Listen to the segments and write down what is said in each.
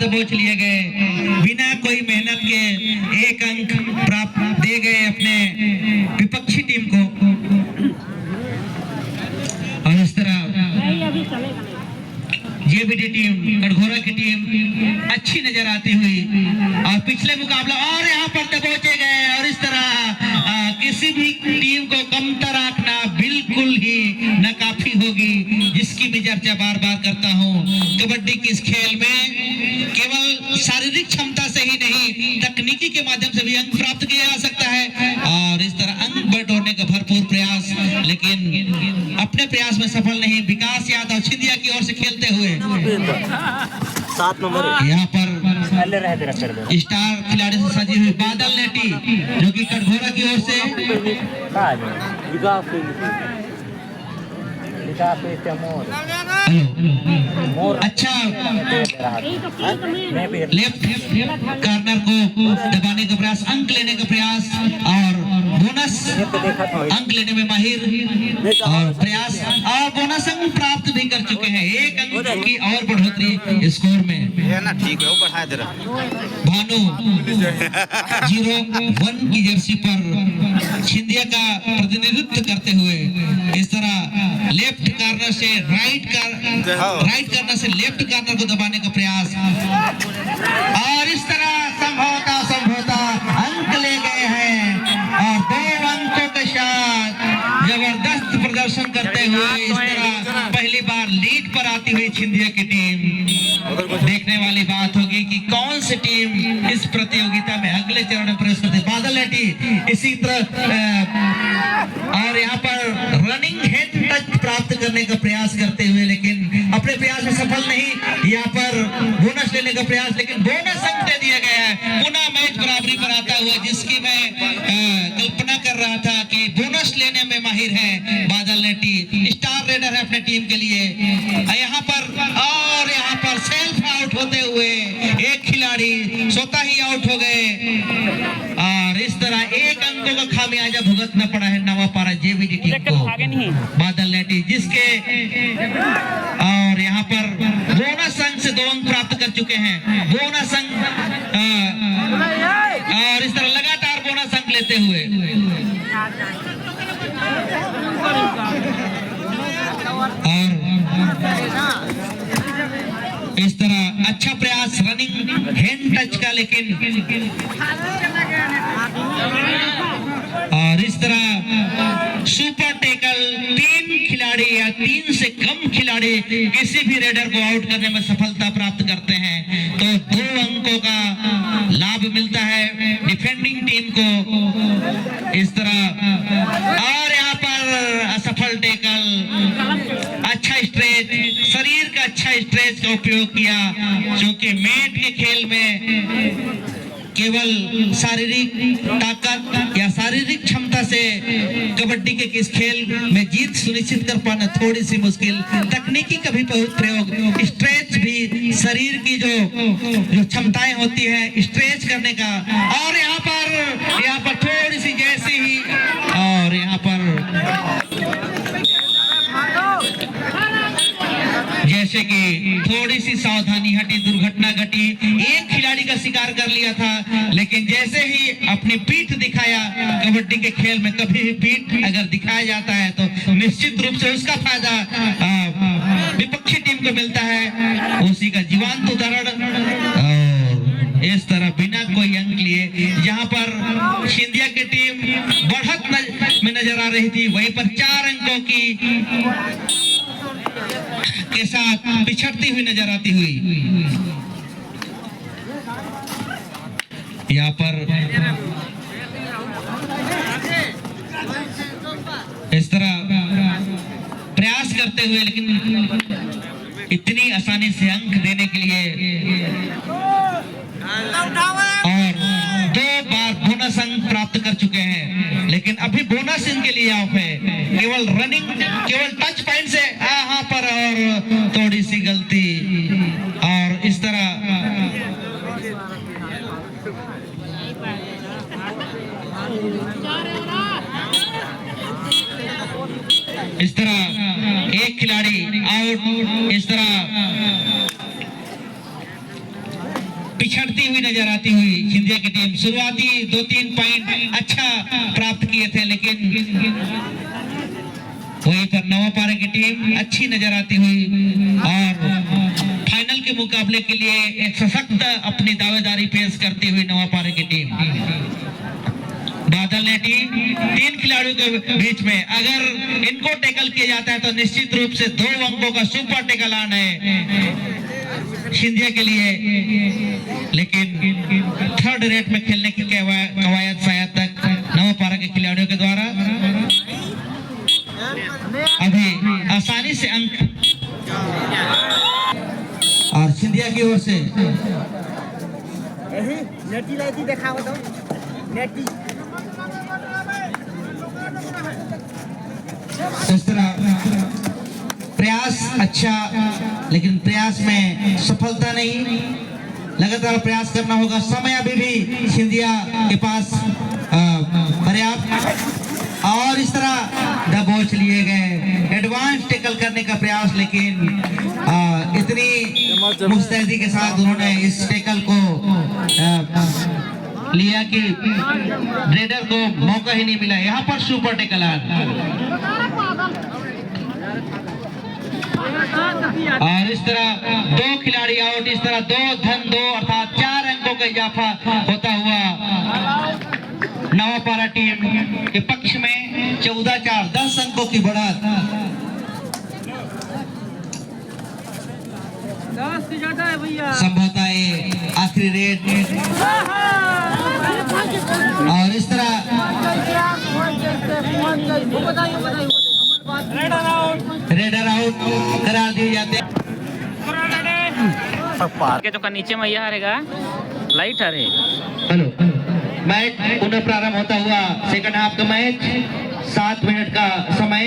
दबोच लिए गए, बिना कोई मेहनत के 1 अंक प्राप्त दे गए अपने विपक्षी टीम को। और इस तरह जेबीडी टीम, कटघोरा की टीम अच्छी नजर आती हुई और पिछले मुकाबला और यहाँ पर दबोचे गए। और इस तरह किसी भी टीम को कमतर आंकना बिल्कुल ही नाकाफी होगी, जिसकी मैं चर्चा बार बार करता हूँ। कबड्डी के इस खेल में केवल शारीरिक क्षमता से ही नहीं, तकनीकी के माध्यम से भी अंक प्राप्त किया जा सकता है। और इस तरह अंक बटोरने का भरपूर प्रयास, लेकिन अपने प्रयास में सफल नहीं। विकास यादव छिंदिया की ओर से खेलते हुए 7 नंबर यहाँ पर स्टार खिलाड़ी से सजी हुई बादल नेटी, जो कि कटघोरा की ओर से अच्छा लेफ्ट कॉर्नर को दबाने का प्रयास, अंक लेने का प्रयास और बोनस अंक लेने में माहिर और प्रयास और बोनस अंक प्राप्त भी कर चुके हैं। 1 अंक की और बढ़ोतरी स्कोर में। ठीक है, वो बढ़ा दे रहा। भानु 01 की जर्सी पर छिंदिया का प्रतिनिधित्व करते हुए इस तरह लेफ्ट कॉर्नर से राइट कॉर्नर से लेफ्ट कॉर्नर को दबाने का प्रयास और इस तरह संभवतः अंक ले गए हैं। और 2 अंकों के साथ जबरदस्त प्रदर्शन करते हुए इस तरह पहली बार लीड पर आती हुई छिंदिया की टीम। देखने वाली बात होगी कि कौन सी टीम इस प्रतियोगिता में अगले चरण में प्रवेश करती है। बादल नेटी इसी तरह और यहाँ पर रनिंग हेड टच प्राप्त करने का प्रयास करते हुए, लेकिन अपने प्रयास में सफल नहीं। यहाँ पर बोनस लेने का प्रयास, लेकिन बोनस अंक दे दिया गया है। पुनः मैच बराबरी पर आता हुआ, जिसकी मैं कल्पना कर रहा था कि बोनस लेने में माहिर है बादल नेटी, स्टार रेडर है अपने टीम के लिए। यहाँ पर सेल्फ आउट होते हुए एक खिलाड़ी स्वतः ही आउट हो गए और इस तरह 1 अंकों का खामियाजा भुगतना पड़ा है नवापारा जेबीडी टीम को। बादल नेटी जिसके और यहाँ पर बोनस अंक से 2 अंक प्राप्त कर चुके हैं। बोनस अंक और इस तरह लगातार बोनस अंक लेते हुए और इस तरह अच्छा प्रयास रनिंग हैंड टच का, लेकिन और इस तरह सुपर टैकल 3 खिलाड़ी या 3 से कम खिलाड़ी किसी भी रेडर को आउट करने में सफलता प्राप्त करते हैं तो 2 अंकों का लाभ मिलता है डिफेंडिंग टीम को। इस तरह और यहाँ पर असफल टैकल, अच्छा स्ट्रेच, शरीर का अच्छा स्ट्रेच का उपयोग किया, क्योंकि मैट के खेल में केवल शारीरिक ताकत या शारीरिक क्षमता से कबड्डी के इस खेल में जीत सुनिश्चित कर पाना थोड़ी सी मुश्किल। तकनीकी का भी बहुत प्रयोग, स्ट्रेच भी शरीर की जो क्षमताएं होती है स्ट्रेच करने का। और यहाँ पर थोड़ी सी जैसे ही और यहाँ पर जैसे कि थोड़ी सी सावधानी हटी, दुर्घटना घटी। एक खिलाड़ी का शिकार कर लिया था, लेकिन जैसे ही अपनी पीठ दिखाया, कबड्डी के खेल में कभी भी पीठ अगर दिखाया जाता है तो निश्चित रूप से उसका फायदा विपक्षी टीम को मिलता है। उसी का जीवंत उदाहरण इस तरह बिना कोई अंक लिए जहां पर छिंदिया की टीम बढ़त में नजर आ रही थी, वहीं पर 4 अंकों के साथ पिछड़ती हुई नजर आती हुई। यहाँ पर इस तरह प्रयास करते हुए, लेकिन इतनी आसानी से अंक देने के लिए और 2 बार बोनस अंक प्राप्त कर चुके हैं, लेकिन अभी बोनस इनके लिए ऑफ है। केवल रनिंग, केवल टच पॉइंट से यहाँ पर और थोड़ी सी गलती और इस तरह एक खिलाड़ी आउट। इस तरह पिछड़ती हुई नजर आती हुई सिंधिया की टीम। शुरुआती 2-3 पॉइंट अच्छा प्राप्त किए थे, लेकिन वहीं पर नवापारा की टीम अच्छी नजर आती हुई और फाइनल के मुकाबले के लिए एक सशक्त अपनी दावेदारी पेश करती हुई नवापारा की टीम। बादल ने टीम 3 खिलाड़ियों के बीच में अगर इनको टैकल किया जाता है तो निश्चित रूप से 2 अंकों का सुपर टैकल ऑन है सिंधिया के लिए, लेकिन थर्ड रेट में खेलने की कवायद शायद तक नवापारा के खिलाड़ियों के द्वारा अभी आसानी से अंक और सिंधिया की ओर से नेटी लाइटी देखा तो नेटी इस तरह प्रयास अच्छा, लेकिन प्रयास में सफलता नहीं। लगातार प्रयास करना होगा। समय अभी भी सिंधिया के पास पर्याप्त, और इस तरह दबोच लिए गए। एडवांस टैकल करने का प्रयास, लेकिन इतनी मुस्तैदी के साथ उन्होंने इस टैकल को लिया कि रेडर को मौका ही नहीं मिला। यहाँ पर सुपर टैकल और इस तरह 2 खिलाड़ी आउट। इस तरह 2-2 अर्थात 4 अंकों का इजाफा होता हुआ नवापारा टीम के पक्ष में 14-4 10 अंकों की बढ़त। 10 से ज्यादा है भैया। संभवतः ये आखिरी रेड और इस तरह रेडर आउट करार दिए जाते हैं। के तो नीचे में यह हारेगा लाइट हारे। हेलो, मैच पुनः प्रारंभ होता हुआ सेकंड हाफ का मैच। 7 मिनट का समय।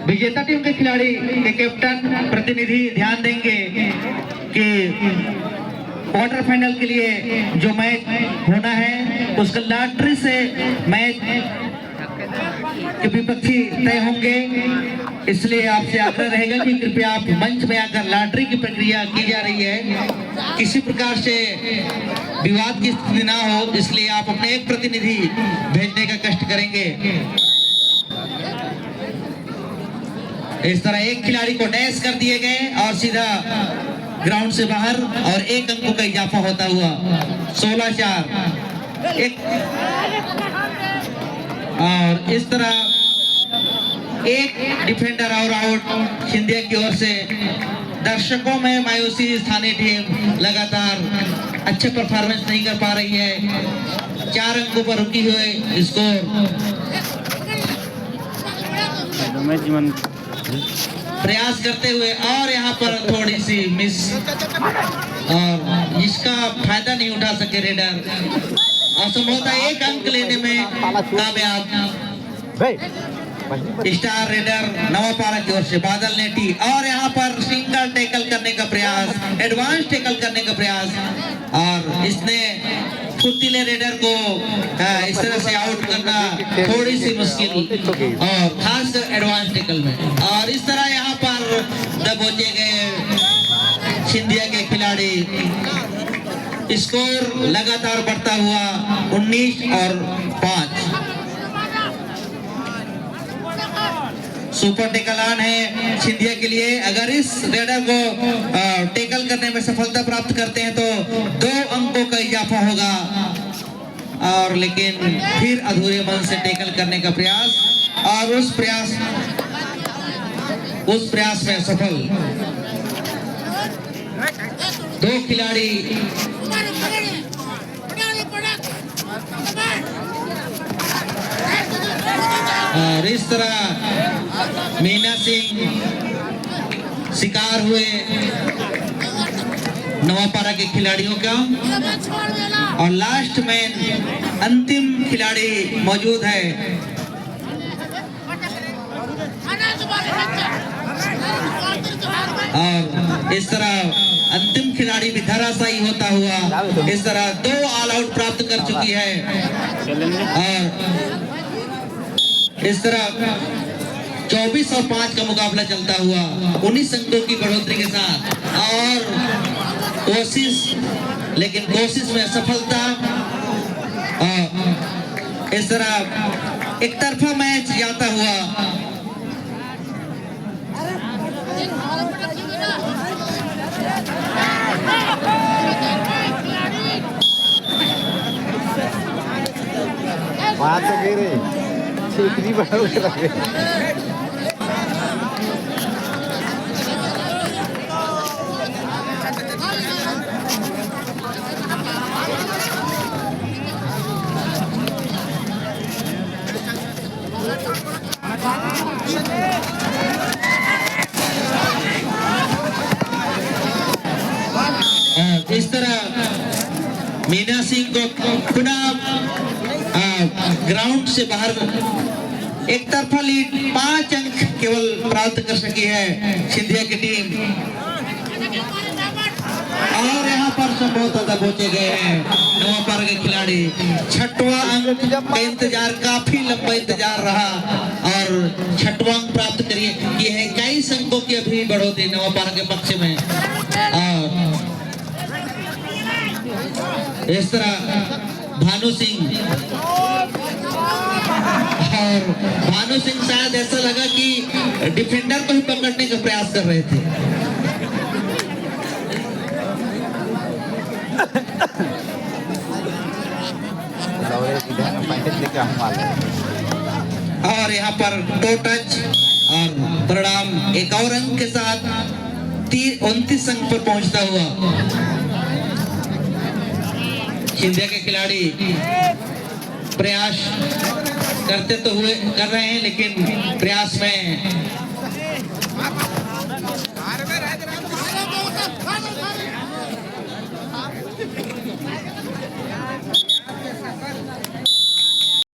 विजेता टीम के खिलाड़ी के कैप्टन प्रतिनिधि ध्यान देंगे कि क्वार्टर फाइनल के लिए जो मैच होना है उसका लॉटरी से मैच के विपक्षी तय होंगे। इसलिए आपसे आग्रह रहेगा कि कृपया आप मंच में आकर लॉटरी की प्रक्रिया की जा रही है, किसी प्रकार से विवाद की स्थिति ना हो, इसलिए आप अपने एक प्रतिनिधि भेजने का कष्ट करेंगे। इस तरह एक खिलाड़ी को डैश कर दिए गए और सीधा ग्राउंड से बाहर, और 1 अंकों का इजाफा होता हुआ 16-4। और इस तरह एक डिफेंडर और आउट सिंधिया की ओर से। दर्शकों में मायूसी। स्थानीय टीम लगातार अच्छे परफॉर्मेंस नहीं कर पा रही है। 4 अंकों पर रुकी हुई स्कोर। प्रयास करते हुए और यहाँ पर थोड़ी सी मिस, और इसका फायदा नहीं उठा सके रेडर, और संभवतः 1 अंक लेने में कामयाब स्टार रेडर नवापारा की ओर से बादल नेटी। और यहाँ पर सिंगल टैकल करने का प्रयास, एडवांस टैकल करने का प्रयास, और इसने फुर्तीले रेडर को इस तरह से आउट करना थोड़ी सी मुश्किल, और खास एडवांस टैकल में। और इस तरह यहाँ पर दबोचे गए सिंधिया के खिलाड़ी। स्कोर लगातार बढ़ता हुआ 19-5। सुपर टैकल ऑन है सिंधिया के लिए। अगर इस रेडर को टैकल करने में सफलता प्राप्त करते हैं तो 2 अंकों का इजाफा होगा, और लेकिन फिर अधूरे मन से टैकल करने का प्रयास, और उस प्रयास में सफल। 2 खिलाड़ी और इस तरह मीना सिंह शिकार हुए नवापारा के खिलाड़ियों का, और लास्ट में अंतिम खिलाड़ी मौजूद है। और इस तरह अंतिम खिलाड़ी भी धराशायी होता हुआ इस तरह 2 ऑल आउट प्राप्त कर चुकी है, और इस तरह 24-5 का मुकाबला चलता हुआ 19 अंकों की बढ़ोतरी के साथ। और कोशिश लेकिन कोशिश में असफलता। इस तरह एक तरफा मैच जाता हुआ बात तो कह रहे इतनी बड़ा लगे। इस तरह मीना सिंह को पुनः ग्राउंड से बाहर एक तरफा लीड 5 अंक केवल प्राप्त कर सकी है सिंधिया की टीम। और यहाँ पर संभवतः दबोचे गए हैं नवापार के खिलाड़ी। 6वां अंक का इंतजार, काफी लंबा इंतजार रहा और 6वां अंक प्राप्त करिए। ये है 21 अंकों की अभी बढ़ोतरी नवापार के पक्ष में। और इस तरह भानु सिंह शायद ऐसा लगा कि डिफेंडर को ही पकड़ने का प्रयास कर रहे थे। और यहाँ पर टो टच और परिणाम एक और अंक के साथ 29 अंक पर पहुंचता हुआ सिंधिया के खिलाड़ी प्रयास कर रहे हैं, लेकिन प्रयास में